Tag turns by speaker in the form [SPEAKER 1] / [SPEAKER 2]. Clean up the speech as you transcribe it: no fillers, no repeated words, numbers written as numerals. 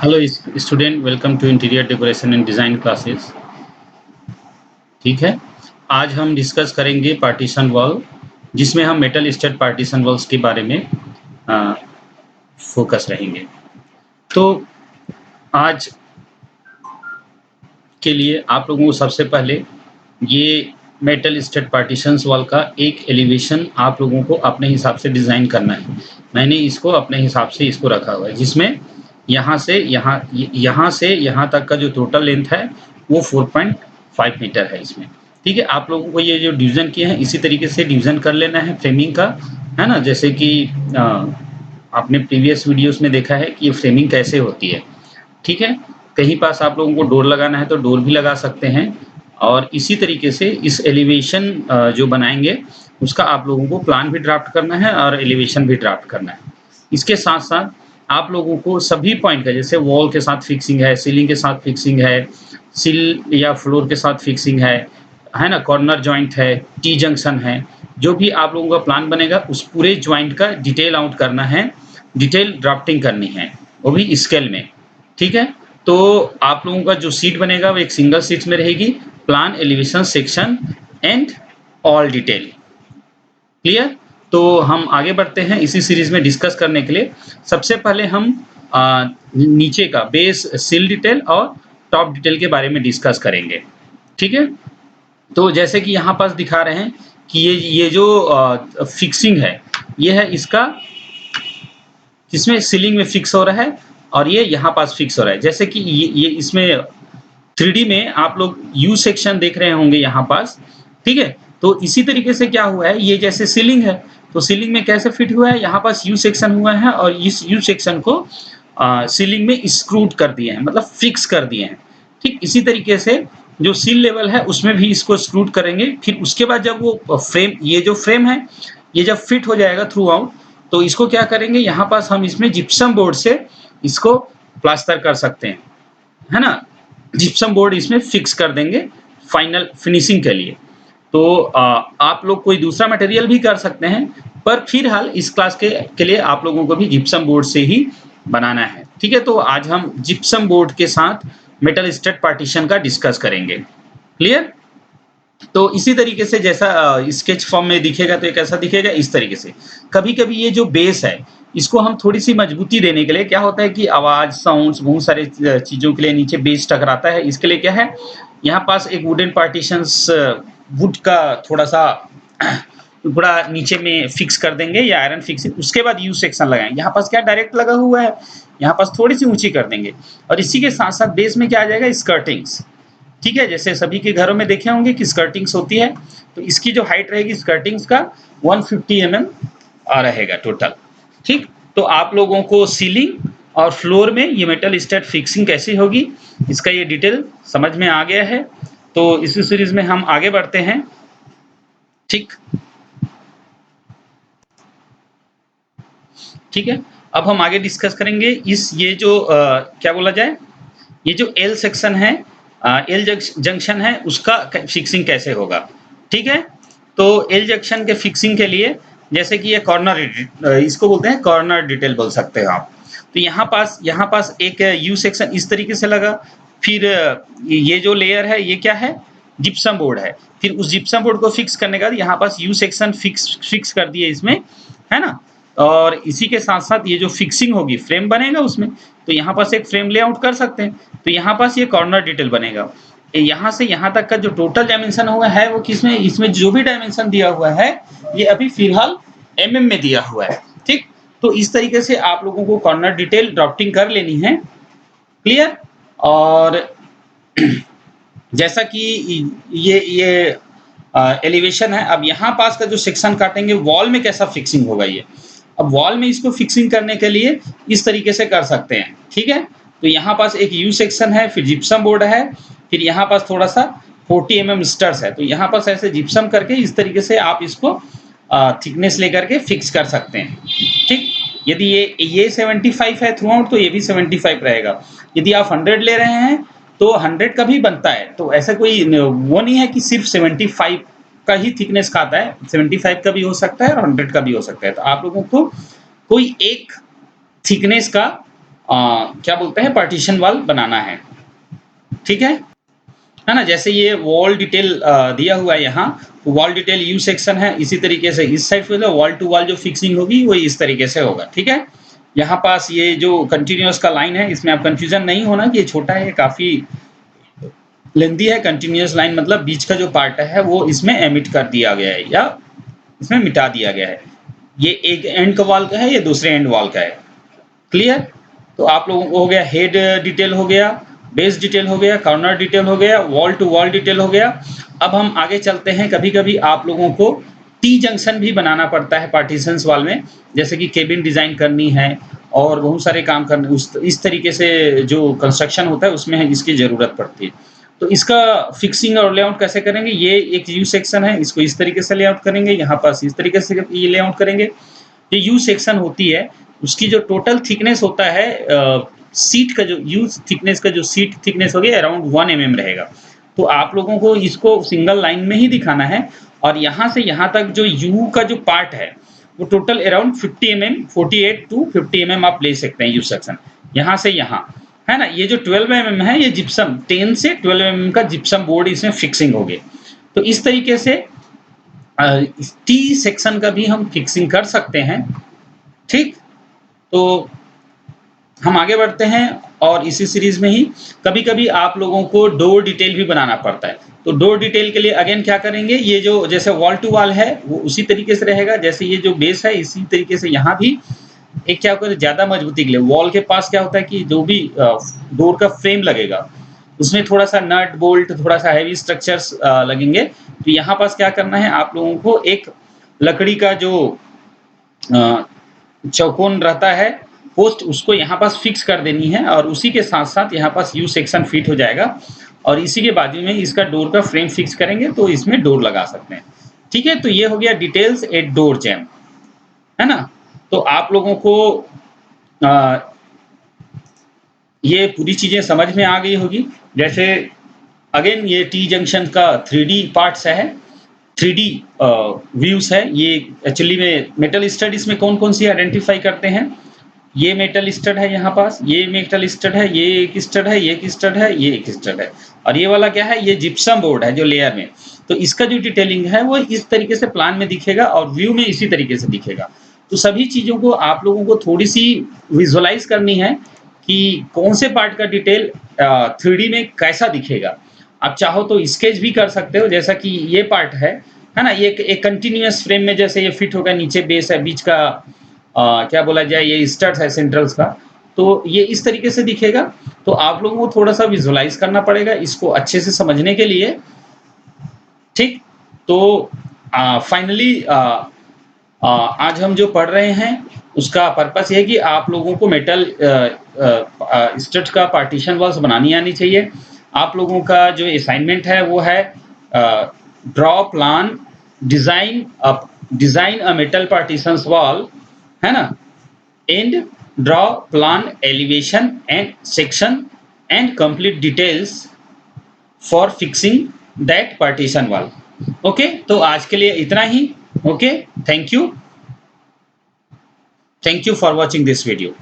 [SPEAKER 1] Hello student, welcome to interior decoration and design classes. ठीक है, आज हम डिस्कस करेंगे पार्टीशन वॉल, जिसमें हम मेटल स्टड पार्टीशन वॉल्स के बारे में फोकस रहेंगे। तो आज के लिए आप लोगों को सबसे पहले ये मेटल स्टड पार्टीशंस वॉल का एक एलिवेशन आप लोगों को अपने हिसाब से डिज़ाइन करना है। मैंने इसको अपने हिसाब से इसको रखा हुआ है, जिसमें यहाँ से यहाँ तक का जो टोटल लेंथ है वो 4.5 मीटर है इसमें। ठीक है, आप लोगों को ये जो डिवीज़न किए हैं इसी तरीके से डिवीज़न कर लेना है फ्रेमिंग का, है ना। जैसे कि आपने प्रीवियस वीडियोस में देखा है कि ये फ्रेमिंग कैसे होती है। ठीक है, कहीं पास आप लोगों को डोर लगाना है तो डोर भी लगा सकते हैं, और इसी तरीके से इस एलिवेशन जो बनाएंगे उसका आप लोगों को प्लान भी ड्राफ्ट करना है और एलिवेशन भी ड्राफ्ट करना है। इसके साथ साथ आप लोगों को सभी पॉइंट का, जैसे वॉल के साथ फिक्सिंग है, सीलिंग के साथ फिक्सिंग है, सिल या फ्लोर के साथ फिक्सिंग है ना, कॉर्नर जॉइंट है, टी जंक्शन है, जो भी आप लोगों का प्लान बनेगा उस पूरे जॉइंट का डिटेल आउट करना है, डिटेल ड्राफ्टिंग करनी है, वो भी स्केल में। ठीक है, तो आप लोगों का जो सीट बनेगा वो एक सिंगल सीट में रहेगी, plan, elevation, section and all detail. Clear. तो हम आगे बढ़ते हैं इसी सीरीज में डिस्कस करने के लिए। सबसे पहले हम नीचे का बेस सिल डिटेल और टॉप डिटेल के बारे में डिस्कस करेंगे। ठीक है, तो जैसे कि यहाँ पास दिखा रहे हैं कि ये जो फिक्सिंग है ये है इसका, इसमें सीलिंग में फिक्स हो रहा है और ये यहाँ पास फिक्स हो रहा है। जैसे कि ये इसमें 3D में आप लोग यू सेक्शन देख रहे होंगे यहाँ पास। ठीक है, तो इसी तरीके से क्या हुआ है, ये जैसे सीलिंग है तो सीलिंग में कैसे फिट हुआ है, यहाँ पास यू सेक्शन हुआ है और इस यू सेक्शन को सीलिंग में स्क्रूड कर दिए हैं, मतलब फिक्स कर दिए हैं। ठीक इसी तरीके से जो सील लेवल है उसमें भी इसको स्क्रूड करेंगे। फिर उसके बाद जब वो फ्रेम, ये जो फ्रेम है ये जब फिट हो जाएगा थ्रू आउट, तो इसको क्या करेंगे, यहाँ पास हम इसमें जिप्सम बोर्ड से इसको प्लास्टर कर सकते हैं, है ना। जिप्सम बोर्ड इसमें फिक्स कर देंगे फाइनल फिनिशिंग के लिए। तो आप लोग कोई दूसरा मटेरियल भी कर सकते हैं, पर फिलहाल इस क्लास के लिए आप लोगों को भी जिप्सम बोर्ड से ही बनाना है। ठीक है, तो आज हम जिप्सम बोर्ड के साथ मेटल स्टड पार्टीशन का डिस्कस करेंगे। क्लियर। तो इसी तरीके से जैसा स्केच फॉर्म में दिखेगा तो ये कैसा दिखेगा, इस तरीके से। कभी कभी ये जो बेस है इसको हम थोड़ी सी मजबूती देने के लिए, क्या होता है कि आवाज, साउंड्स, बहुत सारे चीजों के लिए नीचे बेस टकराता है, इसके लिए क्या है, यहाँ पास एक वुडन पार्टीशंस, वुड का थोड़ा सा टुकड़ा नीचे में फिक्स कर देंगे या आयरन फिक्सिंग, उसके बाद यू सेक्शन लगाएंगे। यहाँ पास क्या डायरेक्ट लगा हुआ है, यहाँ पास थोड़ी सी ऊंची कर देंगे, और इसी के साथ साथ बेस में क्या आ जाएगा, स्कर्टिंग्स। ठीक है, जैसे सभी के घरों में देखे होंगे कि स्कर्टिंग्स होती है, तो इसकी जो हाइट रहेगी स्कर्टिंग्स का 150 mm रहेगा टोटल। ठीक, तो आप लोगों को सीलिंग और फ्लोर में ये मेटल स्टड फिक्सिंग कैसी होगी इसका ये डिटेल समझ में आ गया है। तो इसी सीरीज में हम आगे बढ़ते हैं। ठीक, ठीक है, अब हम आगे डिस्कस करेंगे इस ये जो क्या बोला जाए, ये जो एल सेक्शन है, एल जंक्शन है, उसका फिक्सिंग कैसे होगा। ठीक है, तो एल जंक्शन के फिक्सिंग के लिए, जैसे कि ये कॉर्नर, इसको बोलते हैं कॉर्नर डिटेल बोल सकते हो आप। तो यहाँ पास एक यू सेक्शन इस तरीके से लगा, फिर ये जो लेयर है ये क्या है, जिप्सम बोर्ड है। फिर उस जिप्सम बोर्ड को फिक्स करने के बाद यहाँ पास यू सेक्शन फिक्स कर दिए इसमें, है ना। और इसी के साथ साथ ये जो फिक्सिंग होगी, फ्रेम बनेगा उसमें, तो यहाँ पास एक फ्रेम लेआउट कर सकते हैं। तो यहाँ पास ये कॉर्नर डिटेल बनेगा। यहाँ से यहाँ तक का जो टोटल डायमेंशन हुआ है वो किसमें, इसमें जो भी डायमेंशन दिया हुआ है ये अभी फिलहाल mm में दिया हुआ है। ठीक, तो इस तरीके से आप लोगों को कॉर्नर डिटेल ड्राफ्टिंग कर लेनी है। क्लियर। और जैसा कि ये एलिवेशन है, अब यहाँ पास का जो सेक्शन काटेंगे वॉल में कैसा फिक्सिंग होगा ये, अब वॉल में इसको फिक्सिंग करने के लिए इस तरीके से कर सकते हैं। ठीक है, तो यहाँ पास एक यू सेक्शन है, फिर जिप्सम बोर्ड है, फिर यहाँ पास थोड़ा सा 40 mm स्टर्स है, तो यहाँ पास ऐसे जिप्सम करके इस तरीके से आप इसको थिकनेस लेकर के फिक्स कर सकते हैं। ठीक, यदि ये 75 है थ्रू आउट तो ये भी 75 रहेगा। यदि आप 100 ले रहे हैं तो 100 का भी बनता है, तो ऐसा कोई वो नहीं है कि सिर्फ 75 का ही थिकनेस का आता है, 75 का भी हो सकता है और 100 का भी हो सकता है। तो आप लोगों को कोई एक थिकनेस का क्या बोलते हैं पार्टीशन वॉल बनाना है, ठीक है ना। जैसे ये वॉल डिटेल दिया हुआ है यहाँ, वॉल डिटेल यू सेक्शन है, इसी तरीके से इस साइड पे वॉल टू वॉल जो फिक्सिंग होगी वो इस तरीके से होगा, ठीक है। यहाँ पास ये जो कंटिन्यूअस का लाइन है इसमें आप कंफ्यूजन नहीं होना कि ये छोटा है, काफी लेंथी है। कंटिन्यूअस लाइन मतलब बीच का जो पार्ट है वो इसमें एमिट कर दिया गया है या इसमें मिटा दिया गया है। ये एक एंड का वॉल का है, ये दूसरे एंड वॉल का है, क्लियर। तो आप लोगों को हो गया हेड डिटेल हो गया, बेस डिटेल हो गया, कॉर्नर डिटेल हो गया, वॉल टू वॉल डिटेल हो गया। अब हम आगे चलते हैं। कभी कभी आप लोगों को टी जंक्शन भी बनाना पड़ता है पार्टीशंस वॉल में, जैसे कि केबिन डिजाइन करनी है और बहुत सारे काम करने, इस तरीके से जो कंस्ट्रक्शन होता है उसमें इसकी जरूरत पड़ती है। तो इसका फिक्सिंग और लेआउट कैसे करेंगे, ये एक यू सेक्शन है, इसको इस तरीके से लेआउट करेंगे, यहाँ पास इस तरीके से ये लेआउट करेंगे। ये यू सेक्शन होती है, उसकी जो टोटल थिकनेस होता है सीट का, जो यू थिकनेस का जो सीट थिकनेस हो गया अराउंड 1 mm रहेगा। तो आप लोगों को इसको सिंगल लाइन में ही दिखाना है, और यहाँ से यहाँ तक जो यू का जो पार्ट है वो total around 50 mm, 48 to 50 mm आप ले सकते हैं यू सेक्शन, यहाँ से यहाँ, है ना। ये जो 12 mm है ये जिप्सम 10 से 12 mm का जिप्सम बोर्ड इसमें फिक्सिंग हो गए। तो इस तरीके से टी सेक्शन का भी हम फिक्सिंग कर सकते हैं, ठीक। तो हम आगे बढ़ते हैं और इसी सीरीज में ही कभी कभी आप लोगों को डोर डिटेल भी बनाना पड़ता है। तो डोर डिटेल के लिए अगेन क्या करेंगे, ये जो जैसे वॉल टू वॉल है वो उसी तरीके से रहेगा, जैसे ये जो बेस है इसी तरीके से यहाँ भी एक क्या होगा, ज्यादा मजबूती के लिए वॉल के पास क्या होता है कि जो भी डोर का फ्रेम लगेगा उसमें थोड़ा सा नट बोल्ट, थोड़ा सा हैवी स्ट्रक्चर्स लगेंगे। तो यहाँ पास क्या करना है आप लोगों को, एक लकड़ी का जो चौकोन रहता है पोस्ट, उसको यहाँ पास फिक्स कर देनी है, और उसी के साथ साथ यहाँ पास यू सेक्शन फिट हो जाएगा, और इसी के बाजू में इसका डोर का फ्रेम फिक्स करेंगे तो इसमें डोर लगा सकते हैं, ठीक है। तो ये हो गया डिटेल्स एट डोर जैम, है ना। तो आप लोगों को ये पूरी चीजें समझ में आ गई होगी। जैसे अगेन ये टी जंक्शन का 3D पार्ट्स है, 3D व्यूज है। ये एक्चुअली में मेटल स्टड इसमें कौन कौन सी आइडेंटिफाई करते हैं, ये मेटल स्टड है यहाँ पास, ये मेटल स्टड है, ये एक स्टड है, ये एक स्टड है, ये एक स्टड है, और ये वाला क्या है, ये जिप्सम बोर्ड है जो लेयर में। तो इसका जो डिटेलिंग है वो इस तरीके से प्लान में दिखेगा और व्यू में इसी तरीके से दिखेगा। तो सभी चीजों को आप लोगों को थोड़ी सी विजुअलाइज करनी है कि कौन से पार्ट का डिटेल 3D में कैसा दिखेगा। आप चाहो तो स्केच भी कर सकते हो, जैसा कि ये पार्ट है ना, ये एक कंटिन्यूअस फ्रेम में जैसे ये फिट होगा, नीचे बेस है, बीच का क्या बोला जाए ये स्टड्स है सेंट्रल्स का, तो ये इस तरीके से दिखेगा। तो आप लोगों को थोड़ा सा विजुअलाइज करना पड़ेगा इसको अच्छे से समझने के लिए, ठीक। तो फाइनली आज हम जो पढ़ रहे हैं उसका पर्पस ये है कि आप लोगों को मेटल स्टड का पार्टीशन वॉल्स बनानी आनी चाहिए। आप लोगों का जो असाइनमेंट है वो है draw plan design a metal partitions wall, है ना, and draw plan elevation and section and complete details for fixing that partition wall. Okay, तो आज के लिए इतना ही। Okay, thank you for watching this video.